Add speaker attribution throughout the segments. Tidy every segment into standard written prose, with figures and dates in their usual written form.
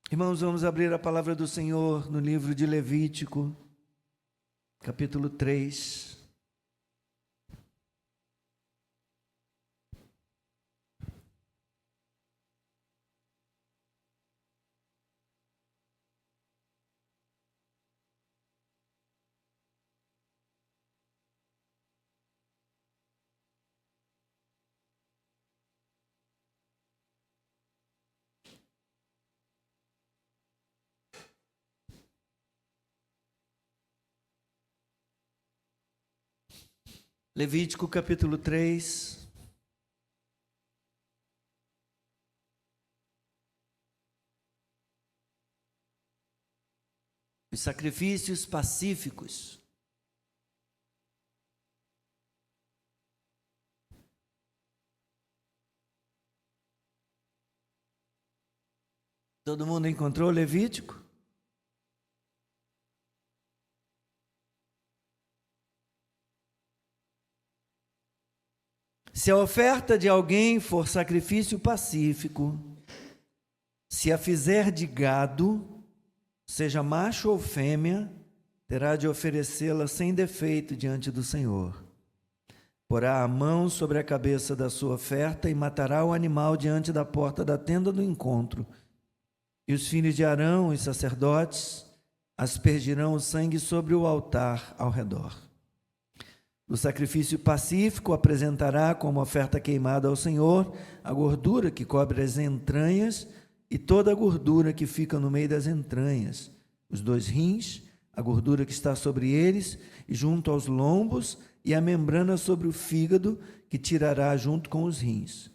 Speaker 1: Irmãos, vamos abrir a palavra do Senhor no livro de Levítico, capítulo 3. Levítico, capítulo 3. Os sacrifícios pacíficos. Todo mundo encontrou Levítico? Se a oferta de alguém for sacrifício pacífico, se a fizer de gado, seja macho ou fêmea, terá de oferecê-la sem defeito diante do Senhor. Porá a mão sobre a cabeça da sua oferta e matará o animal diante da porta da tenda do encontro. E os filhos de Arão, os sacerdotes, aspergirão o sangue sobre o altar ao redor. Do sacrifício pacífico apresentará como oferta queimada ao Senhor a gordura que cobre as entranhas e toda a gordura que fica no meio das entranhas, os 2 rins, a gordura que está sobre eles e junto aos lombos e a membrana sobre o fígado que tirará junto com os rins.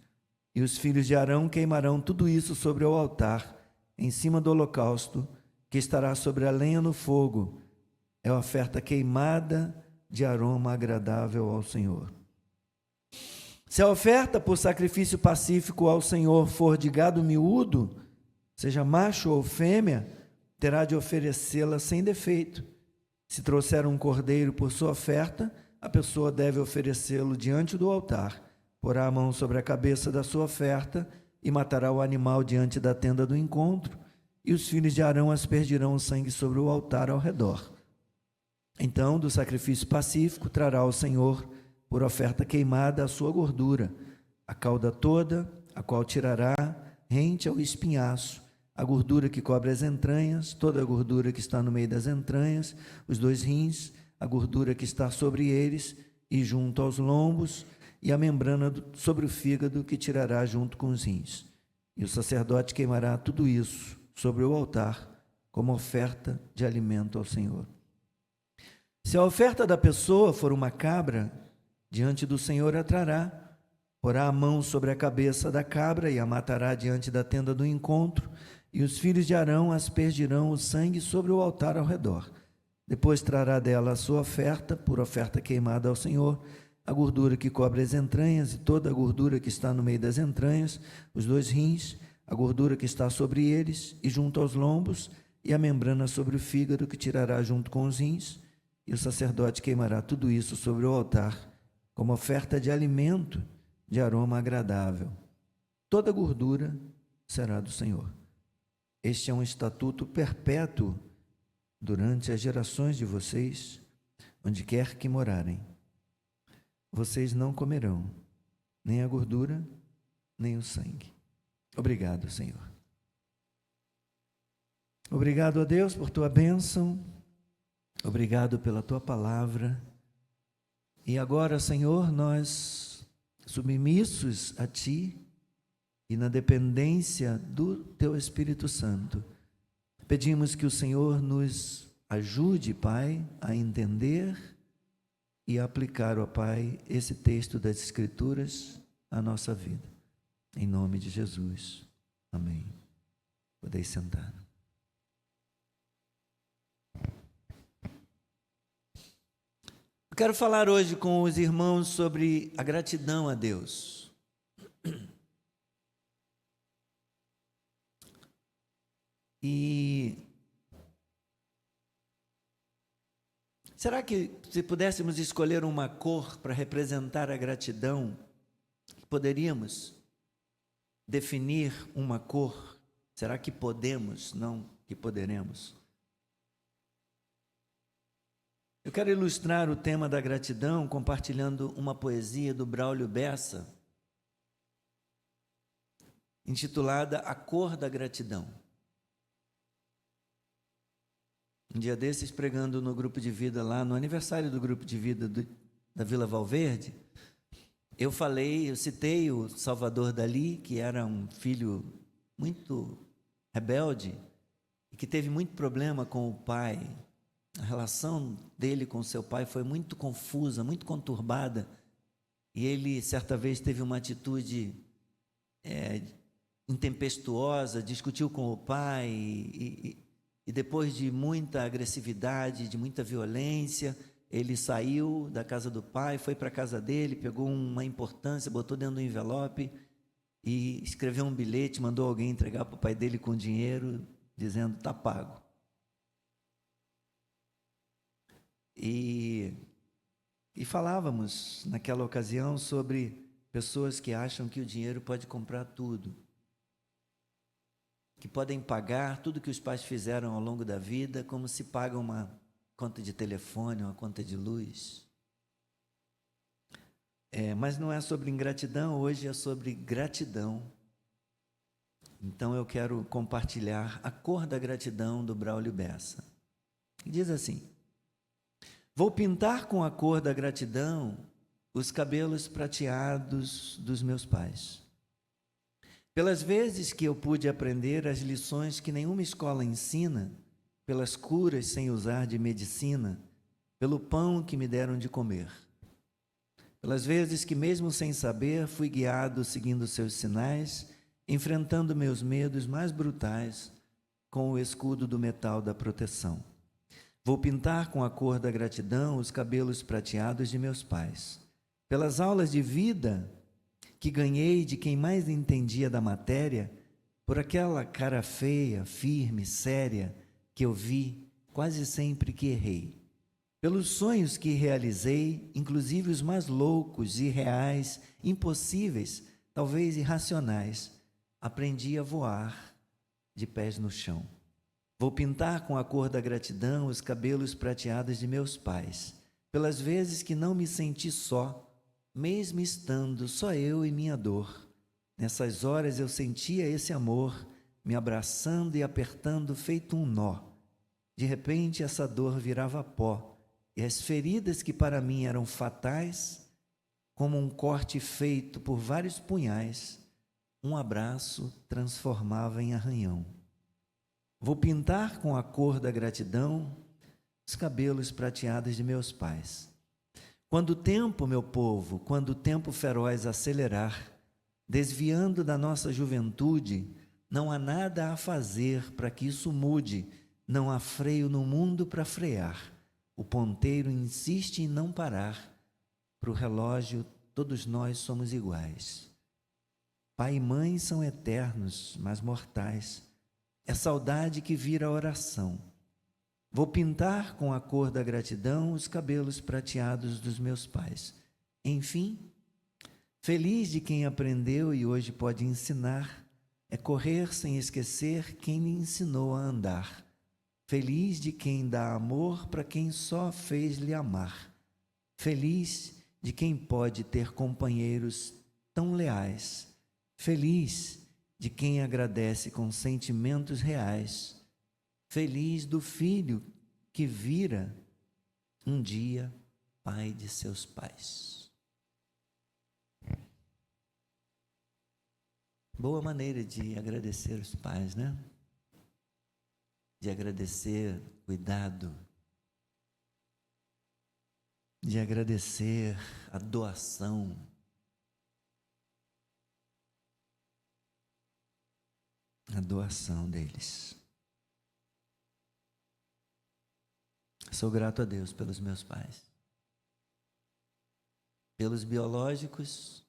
Speaker 1: E os filhos de Arão queimarão tudo isso sobre o altar, em cima do holocausto, que estará sobre a lenha no fogo. É a oferta queimada de aroma agradável ao Senhor. Se a oferta por sacrifício pacífico ao Senhor for de gado miúdo, seja macho ou fêmea, terá de oferecê-la sem defeito. Se trouxer um cordeiro por sua oferta, a pessoa deve oferecê-lo diante do altar, porá a mão sobre a cabeça da sua oferta e matará o animal diante da tenda do encontro, e os filhos de Arão aspergirão o sangue sobre o altar ao redor. Então, do sacrifício pacífico, trará ao Senhor, por oferta queimada, a sua gordura, a cauda toda, a qual tirará rente ao espinhaço, a gordura que cobre as entranhas, toda a gordura que está no meio das entranhas, os 2 rins, a gordura que está sobre eles e junto aos lombos, e a membrana sobre o fígado que tirará junto com os rins. E o sacerdote queimará tudo isso sobre o altar, como oferta de alimento ao Senhor. Se a oferta da pessoa for uma cabra, diante do Senhor a trará, porá a mão sobre a cabeça da cabra e a matará diante da tenda do encontro, e os filhos de Arão aspergirão o sangue sobre o altar ao redor. Depois trará dela a sua oferta, por oferta queimada ao Senhor, a gordura que cobre as entranhas e toda a gordura que está no meio das entranhas, os 2 rins, a gordura que está sobre eles e junto aos lombos, e a membrana sobre o fígado que tirará junto com os rins. E o sacerdote queimará tudo isso sobre o altar, como oferta de alimento de aroma agradável. Toda a gordura será do Senhor. Este é um estatuto perpétuo durante as gerações de vocês, onde quer que morarem. Vocês não comerão nem a gordura, nem o sangue. Obrigado, Senhor. Obrigado a Deus por tua bênção. Obrigado pela tua palavra. E agora, Senhor, nós, submissos a ti e na dependência do teu Espírito Santo, pedimos que o Senhor nos ajude, Pai, a entender e a aplicar, ó Pai, esse texto das Escrituras à nossa vida. Em nome de Jesus. Amém. Podeis sentar. Eu quero falar hoje com os irmãos sobre a gratidão a Deus. E será que se pudéssemos escolher uma cor para representar a gratidão, poderíamos definir uma cor? Será que podemos? Não que poderemos. Eu quero ilustrar o tema da gratidão compartilhando uma poesia do Braulio Bessa, intitulada A Cor da Gratidão. Um dia desses, pregando no grupo de vida lá, no aniversário do grupo de vida da Vila Valverde, eu citei o Salvador Dalí, que era um filho muito rebelde e que teve muito problema com o pai. A relação dele com seu pai foi muito confusa, muito conturbada, e ele certa vez teve uma atitude intempestuosa, discutiu com o pai e depois de muita agressividade, de muita violência, ele saiu da casa do pai, foi para a casa dele, pegou uma importância, botou dentro do envelope e escreveu um bilhete, mandou alguém entregar para o pai dele com dinheiro, dizendo: está pago. E falávamos naquela ocasião sobre pessoas que acham que o dinheiro pode comprar tudo, que podem pagar tudo que os pais fizeram ao longo da vida, como se paga uma conta de telefone, uma conta de luz. Mas não é sobre ingratidão, hoje é sobre gratidão. Então eu quero compartilhar A Cor da Gratidão, do Braulio Bessa. Diz assim: vou pintar com a cor da gratidão os cabelos prateados dos meus pais. Pelas vezes que eu pude aprender as lições que nenhuma escola ensina, pelas curas sem usar de medicina, pelo pão que me deram de comer. Pelas vezes que, mesmo sem saber, fui guiado seguindo seus sinais, enfrentando meus medos mais brutais com o escudo do metal da proteção. Vou pintar com a cor da gratidão os cabelos prateados de meus pais. Pelas aulas de vida que ganhei de quem mais entendia da matéria, por aquela cara feia, firme, séria, que eu vi quase sempre que errei. Pelos sonhos que realizei, inclusive os mais loucos, irreais, impossíveis, talvez irracionais, aprendi a voar de pés no chão. Vou pintar com a cor da gratidão os cabelos prateados de meus pais, pelas vezes que não me senti só, mesmo estando só eu e minha dor. Nessas horas eu sentia esse amor me abraçando e apertando feito um nó. De repente essa dor virava pó, e as feridas que para mim eram fatais, como um corte feito por vários punhais, um abraço transformava em arranhão. Vou pintar com a cor da gratidão os cabelos prateados de meus pais. Quando o tempo, meu povo, quando o tempo feroz acelerar, desviando da nossa juventude, não há nada a fazer para que isso mude, não há freio no mundo para frear. O ponteiro insiste em não parar, para o relógio todos nós somos iguais. Pai e mãe são eternos, mas mortais. É saudade que vira oração. Vou pintar com a cor da gratidão os cabelos prateados dos meus pais. Enfim, feliz de quem aprendeu e hoje pode ensinar, é correr sem esquecer quem lhe ensinou a andar. Feliz de quem dá amor para quem só fez-lhe amar. Feliz de quem pode ter companheiros tão leais. Feliz de quem agradece com sentimentos reais. Feliz do filho que vira um dia pai de seus pais. Boa maneira de agradecer os pais, né? De agradecer cuidado, de agradecer a doação, deles. Sou grato a Deus pelos meus pais, pelos biológicos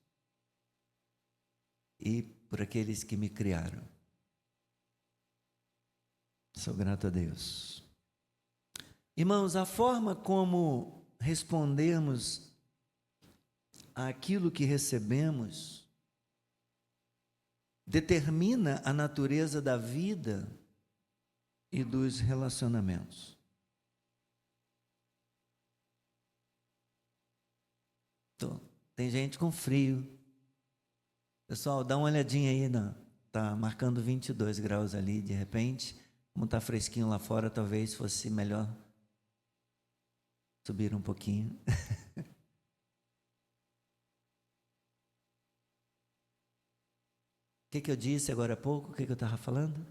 Speaker 1: e por aqueles que me criaram. Sou grato a Deus. Irmãos, a forma como respondemos àquilo que recebemos determina a natureza da vida e dos relacionamentos. Tem gente com frio. Pessoal, dá uma olhadinha aí, tá marcando 22 graus ali, de repente, como tá fresquinho lá fora, talvez fosse melhor subir um pouquinho. O que eu disse agora há pouco? O que eu estava falando?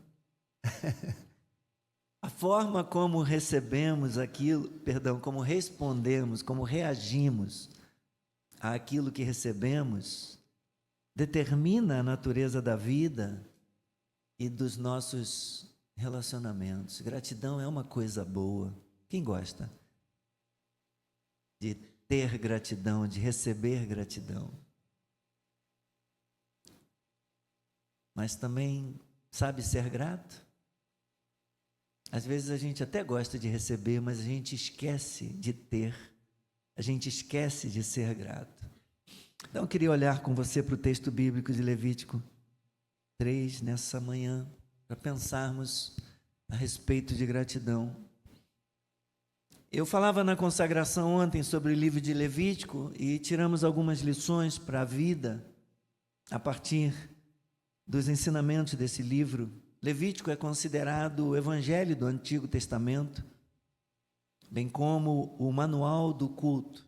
Speaker 1: A forma como recebemos aquilo, como respondemos, como reagimos àquilo que recebemos, determina a natureza da vida e dos nossos relacionamentos. Gratidão é uma coisa boa. Quem gosta de ter gratidão, de receber gratidão? Mas também sabe ser grato? Às vezes a gente até gosta de receber, mas a gente esquece de ter, a gente esquece de ser grato. Então eu queria olhar com você para o texto bíblico de Levítico 3 nessa manhã, para pensarmos a respeito de gratidão. Eu falava na consagração ontem sobre o livro de Levítico e tiramos algumas lições para a vida a partir dos ensinamentos desse livro. Levítico é considerado o evangelho do Antigo Testamento, bem como o manual do culto.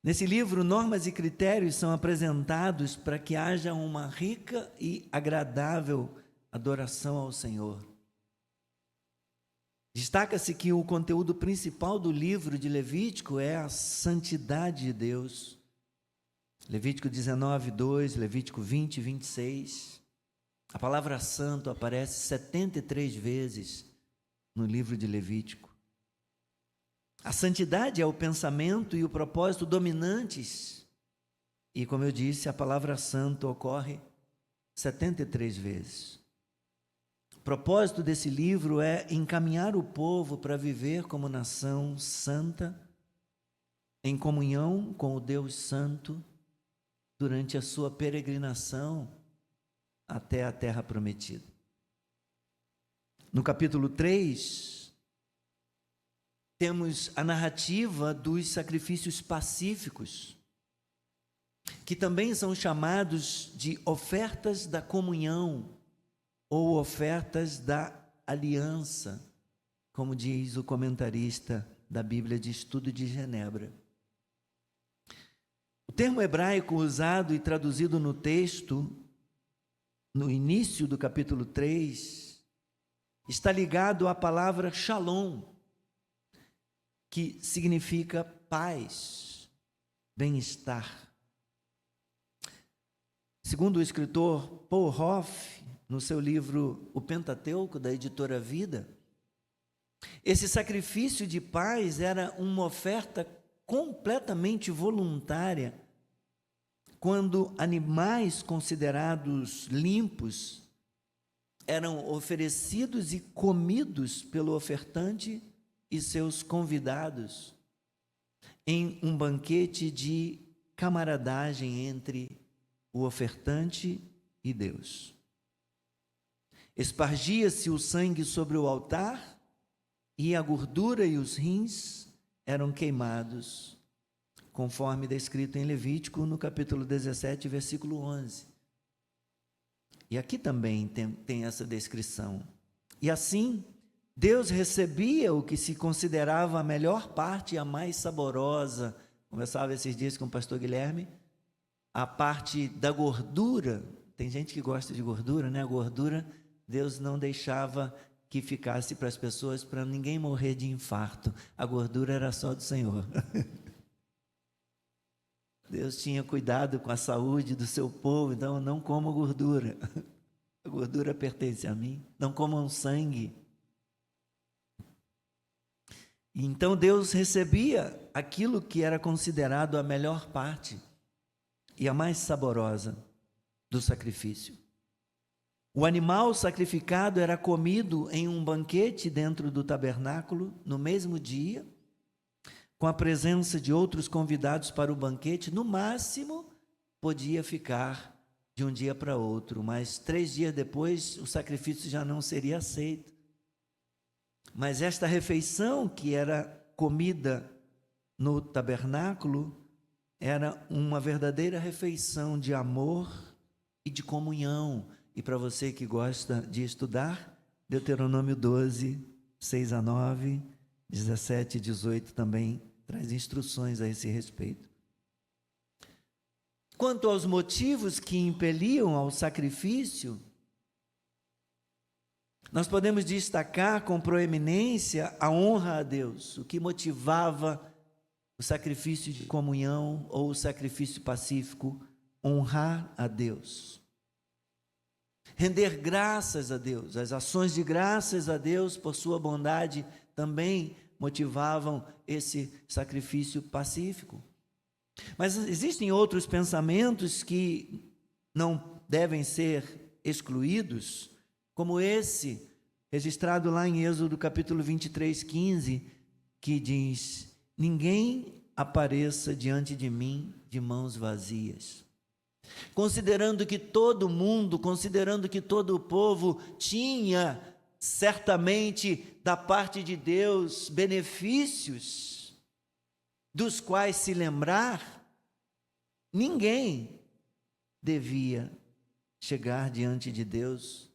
Speaker 1: Nesse livro, normas e critérios são apresentados para que haja uma rica e agradável adoração ao Senhor. Destaca-se que o conteúdo principal do livro de Levítico é a santidade de Deus. Levítico 19, 2, Levítico 20, 26. A palavra santo aparece 73 vezes no livro de Levítico. A santidade é o pensamento e o propósito dominantes. E, como eu disse, a palavra santo ocorre 73 vezes. O propósito desse livro é encaminhar o povo para viver como nação santa, em comunhão com o Deus Santo, durante a sua peregrinação até a terra prometida. No capítulo 3, temos a narrativa dos sacrifícios pacíficos, que também são chamados de ofertas da comunhão ou ofertas da aliança, como diz o comentarista da Bíblia de Estudo de Genebra. O termo hebraico usado e traduzido no texto, no início do capítulo 3, está ligado à palavra shalom, que significa paz, bem-estar. Segundo o escritor Paul Hoff, no seu livro O Pentateuco, da editora Vida, esse sacrifício de paz era uma oferta completamente voluntária, quando animais considerados limpos eram oferecidos e comidos pelo ofertante e seus convidados em um banquete de camaradagem entre o ofertante e Deus. Espargia-se o sangue sobre o altar e a gordura e os rins eram queimados, conforme descrito em Levítico, no capítulo 17, versículo 11. E aqui também tem essa descrição. E assim, Deus recebia o que se considerava a melhor parte, a mais saborosa. Conversava esses dias com o pastor Guilherme, a parte da gordura. Tem gente que gosta de gordura, né? A gordura, Deus não deixava que ficasse para as pessoas, para ninguém morrer de infarto. A gordura era só do Senhor. Deus tinha cuidado com a saúde do seu povo, então não comam gordura. A gordura pertence a mim. Não comam sangue. Então Deus recebia aquilo que era considerado a melhor parte e a mais saborosa do sacrifício. O animal sacrificado era comido em um banquete dentro do tabernáculo no mesmo dia, com a presença de outros convidados para o banquete. No máximo, podia ficar de um dia para outro, mas 3 dias depois o sacrifício já não seria aceito. Mas esta refeição que era comida no tabernáculo era uma verdadeira refeição de amor e de comunhão. E para você que gosta de estudar, Deuteronômio 12, 6 a 9, 17 e 18 também traz instruções a esse respeito. Quanto aos motivos que impeliam ao sacrifício, nós podemos destacar com proeminência a honra a Deus, o que motivava o sacrifício de comunhão ou o sacrifício pacífico, honrar a Deus. Render graças a Deus, as ações de graças a Deus por sua bondade também motivavam esse sacrifício pacífico. Mas existem outros pensamentos que não devem ser excluídos, como esse, registrado lá em Êxodo capítulo 23, 15, que diz: ninguém apareça diante de mim de mãos vazias. Considerando que todo mundo, considerando que todo o povo tinha certamente da parte de Deus benefícios dos quais se lembrar, ninguém devia chegar diante de Deus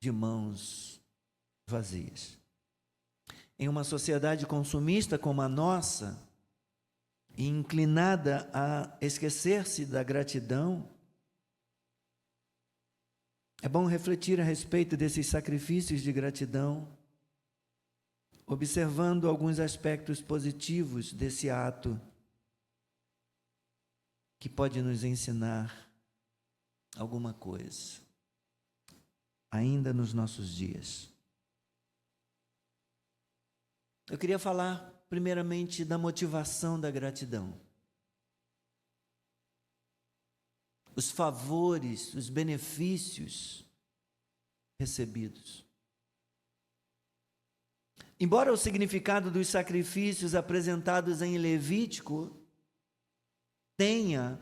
Speaker 1: de mãos vazias. Em uma sociedade consumista como a nossa, e inclinada a esquecer-se da gratidão, é bom refletir a respeito desses sacrifícios de gratidão, observando alguns aspectos positivos desse ato, que pode nos ensinar alguma coisa, ainda nos nossos dias. Eu queria falar primeiramente da motivação da gratidão. Os favores, os benefícios recebidos. Embora o significado dos sacrifícios apresentados em Levítico tenha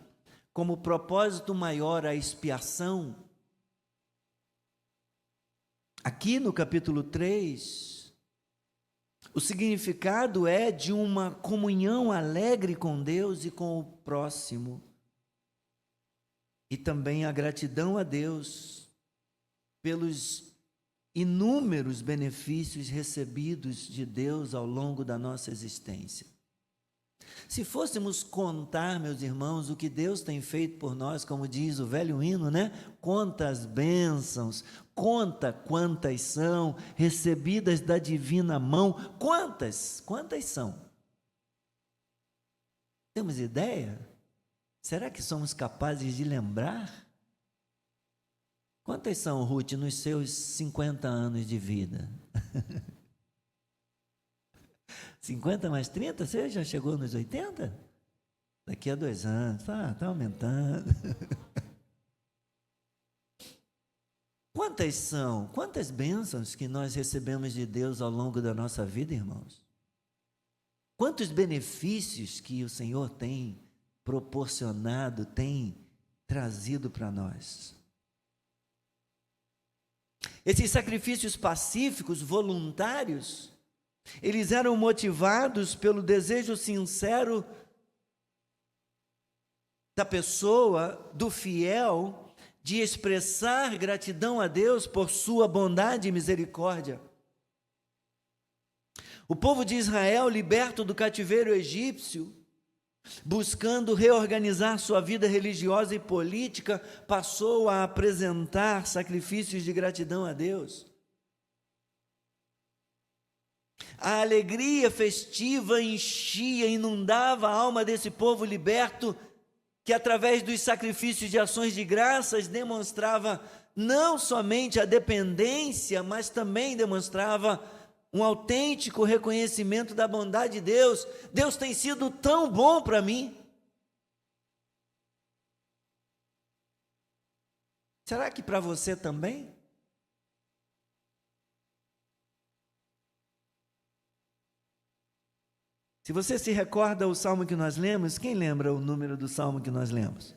Speaker 1: como propósito maior a expiação, aqui no capítulo 3, o significado é de uma comunhão alegre com Deus e com o próximo. E também a gratidão a Deus pelos inúmeros benefícios recebidos de Deus ao longo da nossa existência. Se fôssemos contar, meus irmãos, o que Deus tem feito por nós, como diz o velho hino, né? Quantas bênçãos, conta quantas são recebidas da divina mão. Quantas são? Temos ideia? Será que somos capazes de lembrar? Quantas são, Ruth, nos seus 50 anos de vida? 50 mais 30, você já chegou nos 80? Daqui a 2 anos, tá aumentando. Quantas bênçãos que nós recebemos de Deus ao longo da nossa vida, irmãos? Quantos benefícios que o Senhor tem proporcionado, tem trazido para nós? Esses sacrifícios pacíficos, voluntários, eles eram motivados pelo desejo sincero da pessoa, do fiel, de expressar gratidão a Deus por sua bondade e misericórdia. O povo de Israel, liberto do cativeiro egípcio, buscando reorganizar sua vida religiosa e política, passou a apresentar sacrifícios de gratidão a Deus. A alegria festiva enchia, inundava a alma desse povo liberto, que através dos sacrifícios de ações de graças demonstrava não somente a dependência, mas também demonstrava um autêntico reconhecimento da bondade de Deus. Deus tem sido tão bom para mim. Será que para você também? Se você se recorda o salmo que nós lemos, quem lembra o número do salmo que nós lemos?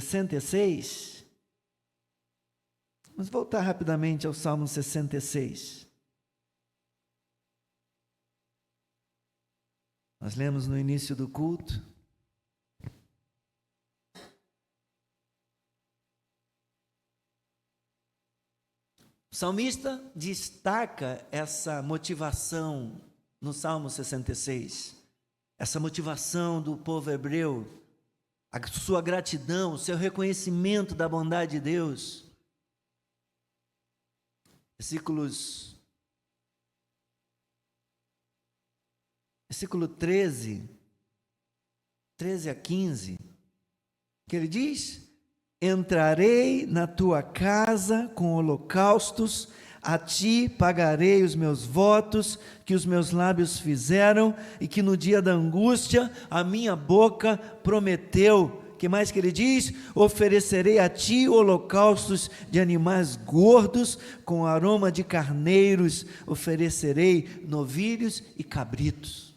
Speaker 1: 66. Vamos voltar rapidamente ao Salmo 66. Nós lemos no início do culto. O salmista destaca essa motivação no Salmo 66, essa motivação do povo hebreu, a sua gratidão, o seu reconhecimento da bondade de Deus. Versículo 13 a 15, que ele diz: entrarei na tua casa com holocaustos, a ti pagarei os meus votos que os meus lábios fizeram e que no dia da angústia a minha boca prometeu. Que mais que ele diz? Oferecerei a ti holocaustos de animais gordos, com aroma de carneiros, oferecerei novilhos e cabritos.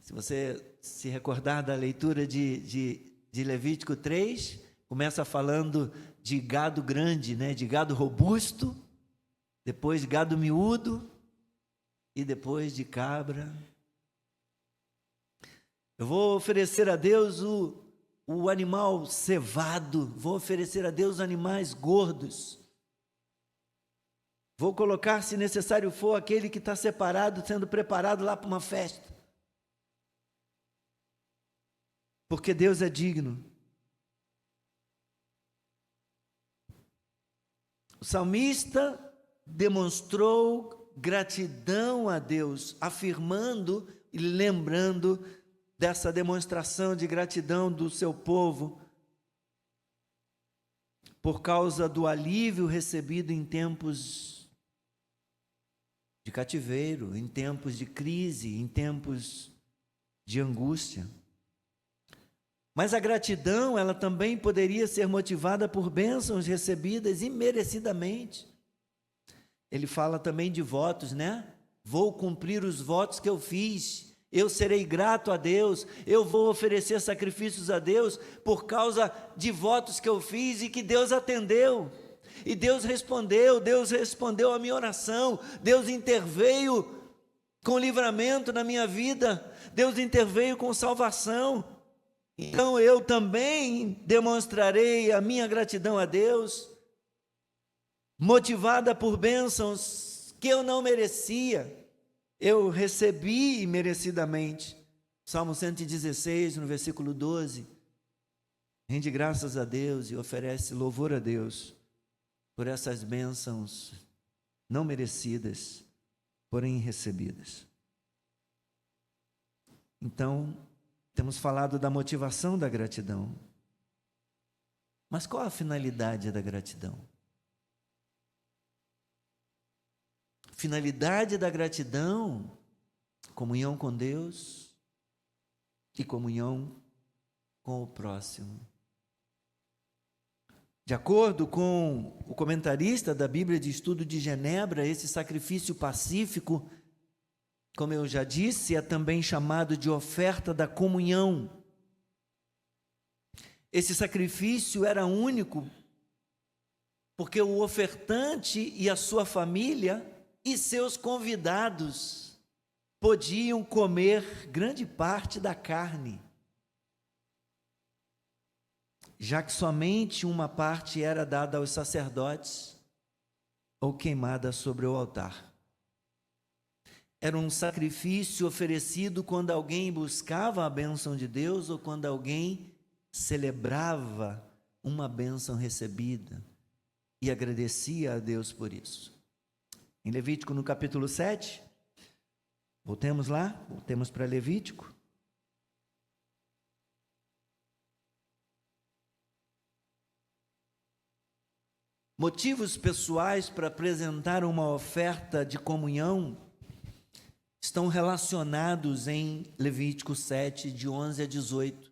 Speaker 1: Se você se recordar da leitura de Levítico 3, começa falando de gado grande, né? De gado robusto, depois de gado miúdo e depois de cabra. Eu vou oferecer a Deus o animal cevado, vou oferecer a Deus animais gordos. Vou colocar, se necessário for, aquele que está separado, sendo preparado lá para uma festa. Porque Deus é digno. O salmista demonstrou gratidão a Deus, afirmando e lembrando dessa demonstração de gratidão do seu povo, por causa do alívio recebido em tempos de cativeiro, em tempos de crise, em tempos de angústia. Mas a gratidão, ela também poderia ser motivada por bênçãos recebidas imerecidamente. Ele fala também de votos, né? Vou cumprir os votos que eu fiz, eu serei grato a Deus, eu vou oferecer sacrifícios a Deus por causa de votos que eu fiz e que Deus atendeu. E Deus respondeu a minha oração, Deus interveio com livramento na minha vida, Deus interveio com salvação. Então eu também demonstrarei a minha gratidão a Deus, motivada por bênçãos que eu não merecia, eu recebi merecidamente. Salmo 116, no versículo 12, rende graças a Deus e oferece louvor a Deus por essas bênçãos não merecidas, porém recebidas. Então, temos falado da motivação da gratidão. Mas qual a finalidade da gratidão? A finalidade da gratidão, comunhão com Deus e comunhão com o próximo. De acordo com o comentarista da Bíblia de Estudo de Genebra, esse sacrifício pacífico, como eu já disse, é também chamado de oferta da comunhão. Esse sacrifício era único, porque o ofertante e a sua família e seus convidados podiam comer grande parte da carne, já que somente uma parte era dada aos sacerdotes ou queimada sobre o altar. Era um sacrifício oferecido quando alguém buscava a bênção de Deus ou quando alguém celebrava uma bênção recebida e agradecia a Deus por isso. Em Levítico, no capítulo 7, voltemos para Levítico. Motivos pessoais para apresentar uma oferta de comunhão estão relacionados em Levítico 7, de 11 a 18.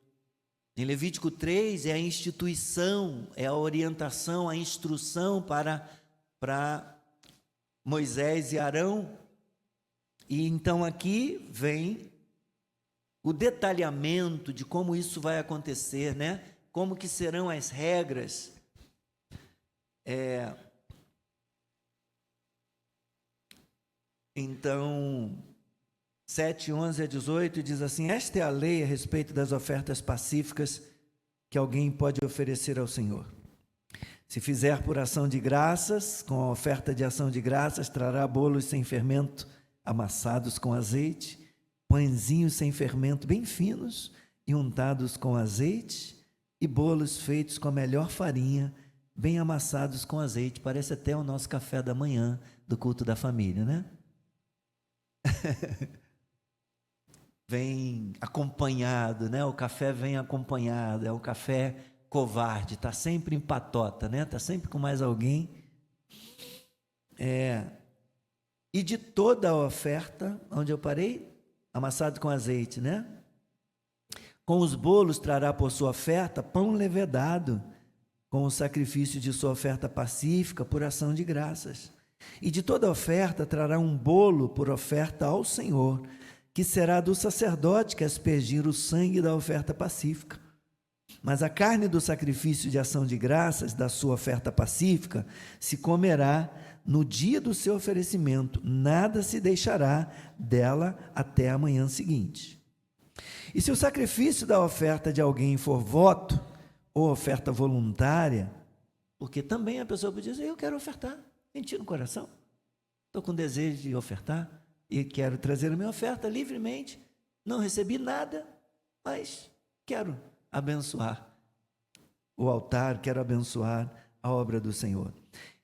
Speaker 1: Em Levítico 3 é a instituição, é a orientação, a instrução para Moisés e Arão. E então aqui vem o detalhamento de como isso vai acontecer, né? Como que serão as regras. Então, 7, 11 a 18 diz assim: esta é a lei a respeito das ofertas pacíficas que alguém pode oferecer ao Senhor. Se fizer por ação de graças, com a oferta de ação de graças, trará bolos sem fermento, amassados com azeite, pãezinhos sem fermento, bem finos e untados com azeite, e bolos feitos com a melhor farinha, bem amassados com azeite. Parece até o nosso café da manhã do culto da família, né? Vem acompanhado, né? O café vem acompanhado, é o café covarde, está sempre em patota, né? Está sempre com mais alguém. E de toda a oferta, onde eu parei? Amassado com azeite, né? Com os bolos trará por sua oferta pão levedado, com o sacrifício de sua oferta pacífica por ação de graças. E de toda oferta trará um bolo por oferta ao Senhor, que será do sacerdote que aspergir o sangue da oferta pacífica. Mas a carne do sacrifício de ação de graças, da sua oferta pacífica, se comerá no dia do seu oferecimento, nada se deixará dela até a manhã seguinte. E se o sacrifício da oferta de alguém for voto, ou oferta voluntária, porque também a pessoa pode dizer: eu quero ofertar, senti no coração, estou com desejo de ofertar, e quero trazer a minha oferta livremente, não recebi nada, mas quero abençoar o altar, quero abençoar a obra do Senhor.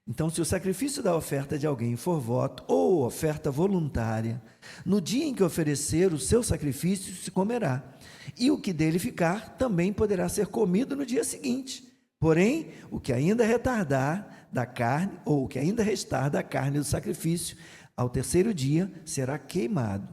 Speaker 1: Então, se o sacrifício da oferta de alguém for voto ou oferta voluntária, no dia em que oferecer o seu sacrifício se comerá, e o que dele ficar também poderá ser comido no dia seguinte. Porém, o que ainda retardar da carne, ou o que ainda restar da carne do sacrifício, ao terceiro dia será queimado.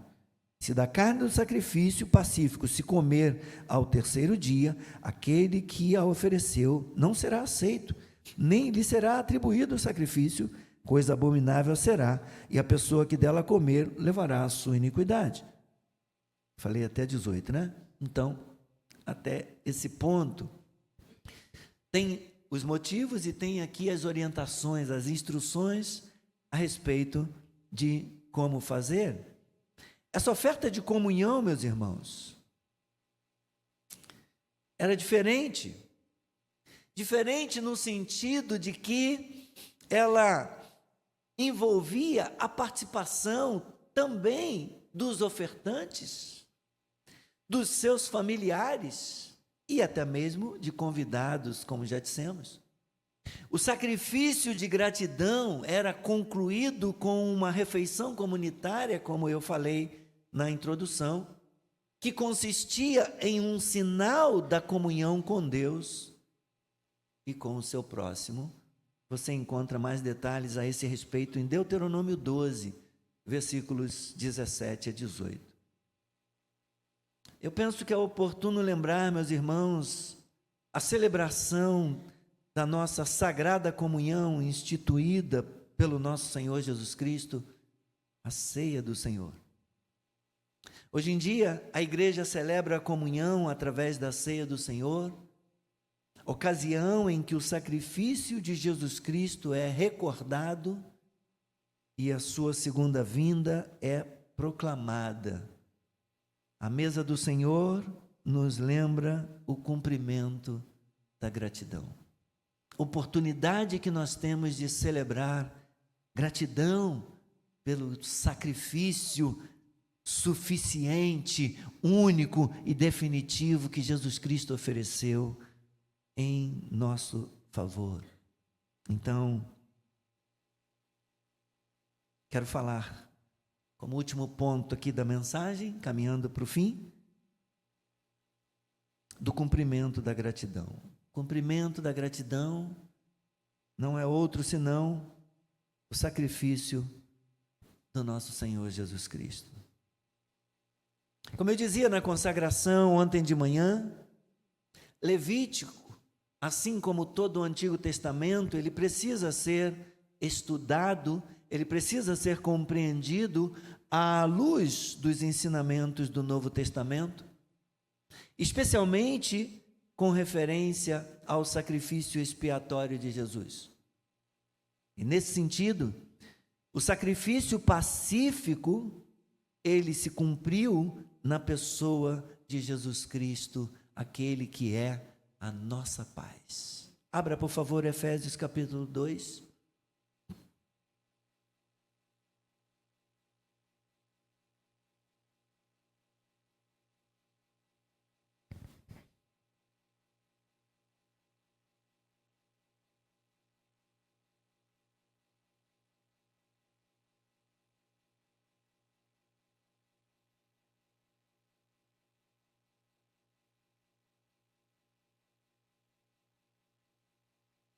Speaker 1: Se da carne do sacrifício pacífico se comer ao terceiro dia, aquele que a ofereceu não será aceito, nem lhe será atribuído o sacrifício, coisa abominável será, e a pessoa que dela comer levará a sua iniquidade. Falei até 18, né? Então, até esse ponto, tem os motivos e tem aqui as orientações, as instruções a respeito de como fazer. Essa oferta de comunhão, meus irmãos, era diferente. Diferente no sentido de que ela envolvia a participação também dos ofertantes, dos seus familiares e até mesmo de convidados, como já dissemos. O sacrifício de gratidão era concluído com uma refeição comunitária, como eu falei na introdução, que consistia em um sinal da comunhão com Deus e com o seu próximo. Você encontra mais detalhes a esse respeito em Deuteronômio 12, versículos 17 a 18. Eu penso que é oportuno lembrar, meus irmãos, a celebração da nossa sagrada comunhão instituída pelo nosso Senhor Jesus Cristo, a ceia do Senhor. Hoje em dia, a igreja celebra a comunhão através da ceia do Senhor, ocasião em que o sacrifício de Jesus Cristo é recordado e a sua segunda vinda é proclamada. A mesa do Senhor nos lembra o cumprimento da gratidão. Oportunidade que nós temos de celebrar gratidão pelo sacrifício suficiente, único e definitivo que Jesus Cristo ofereceu em nosso favor. Então, quero falar como último ponto aqui da mensagem, caminhando para o fim, do cumprimento da gratidão. O cumprimento da gratidão não é outro senão o sacrifício do nosso Senhor Jesus Cristo. Como eu dizia na consagração ontem de manhã, Levítico, assim como todo o Antigo Testamento, ele precisa ser estudado, ele precisa ser compreendido à luz dos ensinamentos do Novo Testamento, especialmente com referência ao sacrifício expiatório de Jesus. E nesse sentido, o sacrifício pacífico, ele se cumpriu na pessoa de Jesus Cristo, aquele que é a nossa paz. Abra, por favor, Efésios capítulo 2.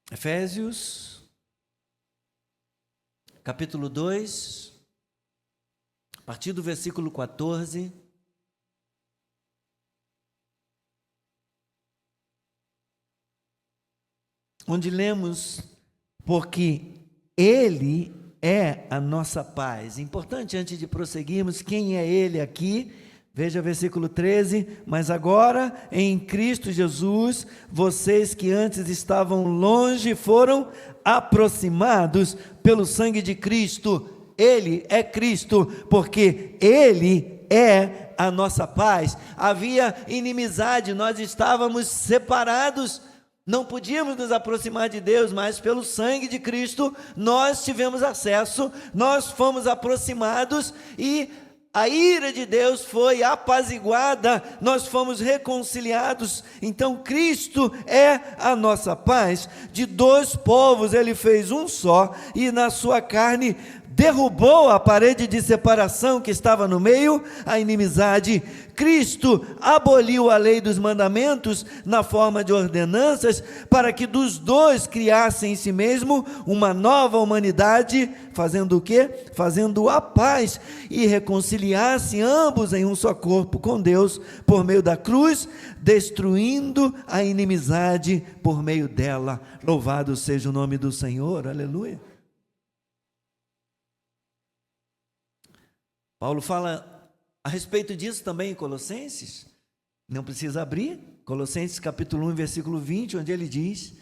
Speaker 1: Efésios, capítulo 2, a partir do versículo 14, onde lemos, porque Ele é a nossa paz. Importante, antes de prosseguirmos, quem é Ele aqui? Veja versículo 13, mas agora em Cristo Jesus, vocês que antes estavam longe foram aproximados pelo sangue de Cristo. Ele é Cristo, porque Ele é a nossa paz. Havia inimizade, nós estávamos separados, não podíamos nos aproximar de Deus, mas pelo sangue de Cristo nós tivemos acesso, nós fomos aproximados e a ira de Deus foi apaziguada, nós fomos reconciliados. Então Cristo é a nossa paz. De dois povos ele fez um só, e na sua carne derrubou a parede de separação que estava no meio, a inimizade. Cristo aboliu a lei dos mandamentos na forma de ordenanças, para que dos dois criasse em si mesmo uma nova humanidade, fazendo o quê? Fazendo a paz, e reconciliasse ambos em um só corpo com Deus, por meio da cruz, destruindo a inimizade por meio dela. Louvado seja o nome do Senhor, aleluia. Paulo fala a respeito disso também em Colossenses, não precisa abrir, Colossenses capítulo 1, versículo 20, onde ele diz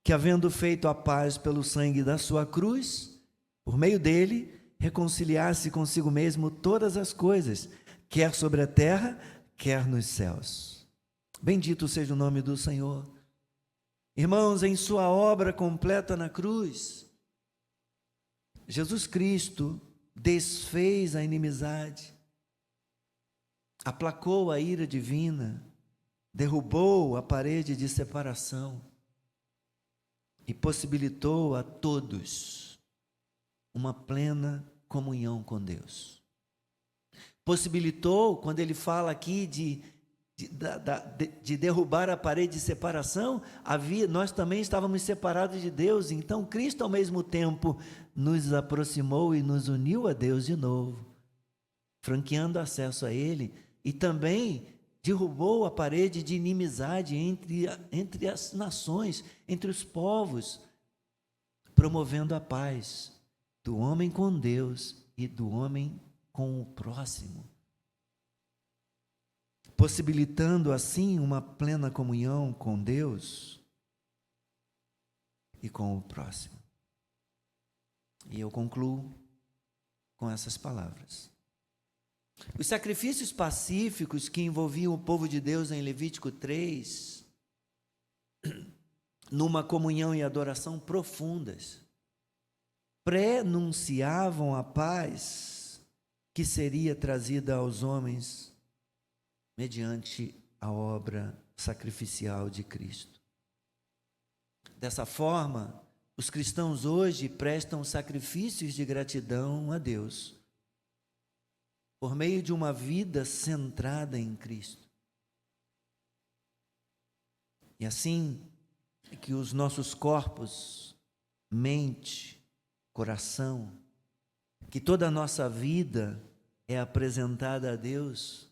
Speaker 1: que, havendo feito a paz pelo sangue da sua cruz, por meio dele, reconciliasse consigo mesmo todas as coisas, quer sobre a terra, quer nos céus. Bendito seja o nome do Senhor. Irmãos, em sua obra completa na cruz, Jesus Cristo desfez a inimizade, aplacou a ira divina, derrubou a parede de separação e possibilitou a todos uma plena comunhão com Deus. Possibilitou, quando ele fala aqui de derrubar a parede de separação, nós também estávamos separados de Deus, então Cristo ao mesmo tempo nos aproximou e nos uniu a Deus de novo, franqueando acesso a Ele, e também derrubou a parede de inimizade entre as nações, entre os povos, promovendo a paz do homem com Deus e do homem com o próximo, possibilitando assim uma plena comunhão com Deus e com o próximo. E eu concluo com essas palavras. Os sacrifícios pacíficos que envolviam o povo de Deus em Levítico 3, numa comunhão e adoração profundas, prenunciavam a paz que seria trazida aos homens mediante a obra sacrificial de Cristo. Dessa forma, os cristãos hoje prestam sacrifícios de gratidão a Deus, por meio de uma vida centrada em Cristo. E assim que os nossos corpos, mente, coração, que toda a nossa vida é apresentada a Deus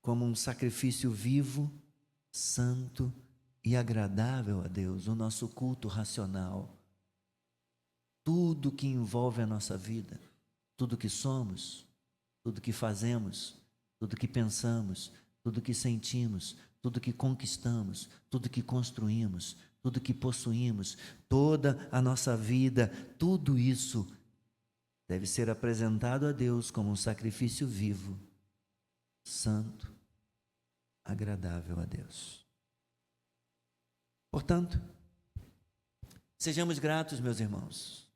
Speaker 1: como um sacrifício vivo, santo e agradável a Deus, o nosso culto racional. Tudo que envolve a nossa vida, tudo que somos, tudo que fazemos, tudo que pensamos, tudo que sentimos, tudo que conquistamos, tudo que construímos, tudo que possuímos, toda a nossa vida, tudo isso deve ser apresentado a Deus como um sacrifício vivo, santo, agradável a Deus. Portanto, sejamos gratos, meus irmãos.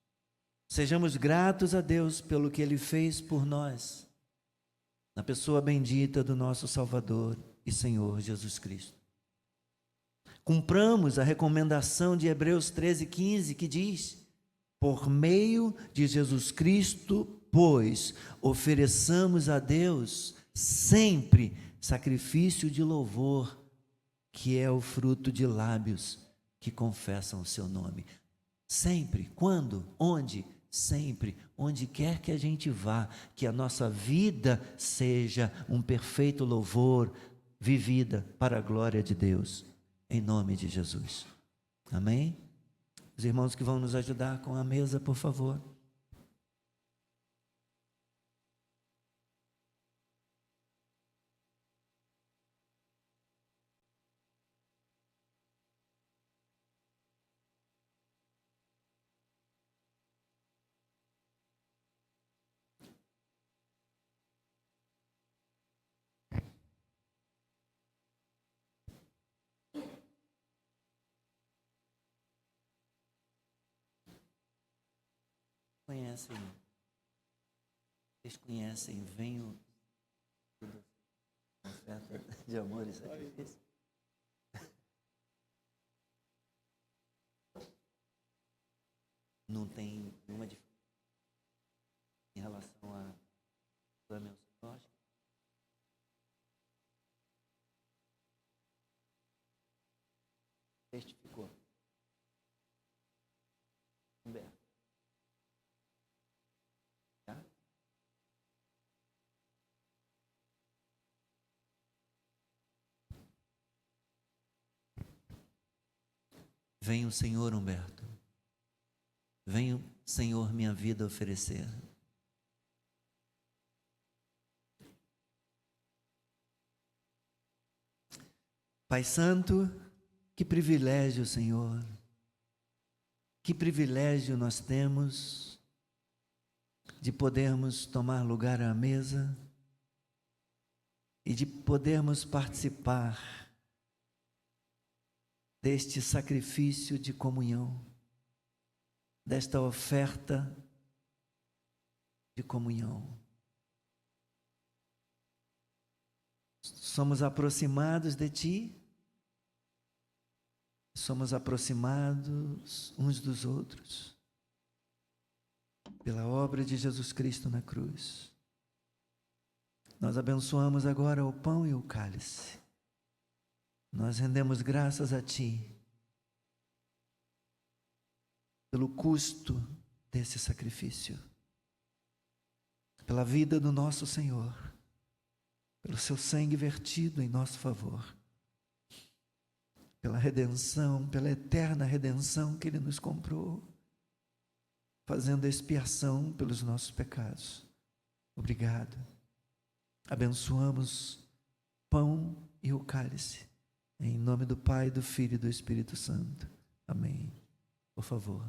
Speaker 1: Sejamos gratos a Deus pelo que Ele fez por nós, na pessoa bendita do nosso Salvador e Senhor Jesus Cristo. Cumpramos a recomendação de Hebreus 13:15, que diz: por meio de Jesus Cristo, pois, ofereçamos a Deus sempre sacrifício de louvor, que é o fruto de lábios que confessam o seu nome. Sempre, quando, onde? Sempre, onde quer que a gente vá, que a nossa vida seja um perfeito louvor, vivida para a glória de Deus, em nome de Jesus. Amém? Os irmãos que vão nos ajudar com a mesa, por favor. Vocês conhecem, venho oferta de amor e sacrifício? Não tem nenhuma diferença em relação a meu sócio? Testificou. Humberto. Tá? Venha o Senhor, Humberto. Venha, Senhor, minha vida oferecer. Pai Santo, que privilégio, Senhor. Que privilégio nós temos de podermos tomar lugar à mesa e de podermos participar deste sacrifício de comunhão, desta oferta de comunhão. Somos aproximados de Ti, somos aproximados uns dos outros pela obra de Jesus Cristo na cruz. Nós abençoamos agora o pão e o cálice. Nós rendemos graças a Ti pelo custo desse sacrifício, pela vida do nosso Senhor, pelo seu sangue vertido em nosso favor, pela redenção, pela eterna redenção que Ele nos comprou, fazendo expiação pelos nossos pecados. Obrigado. Abençoamos o pão e o cálice, em nome do Pai, do Filho e do Espírito Santo. Amém. Por favor.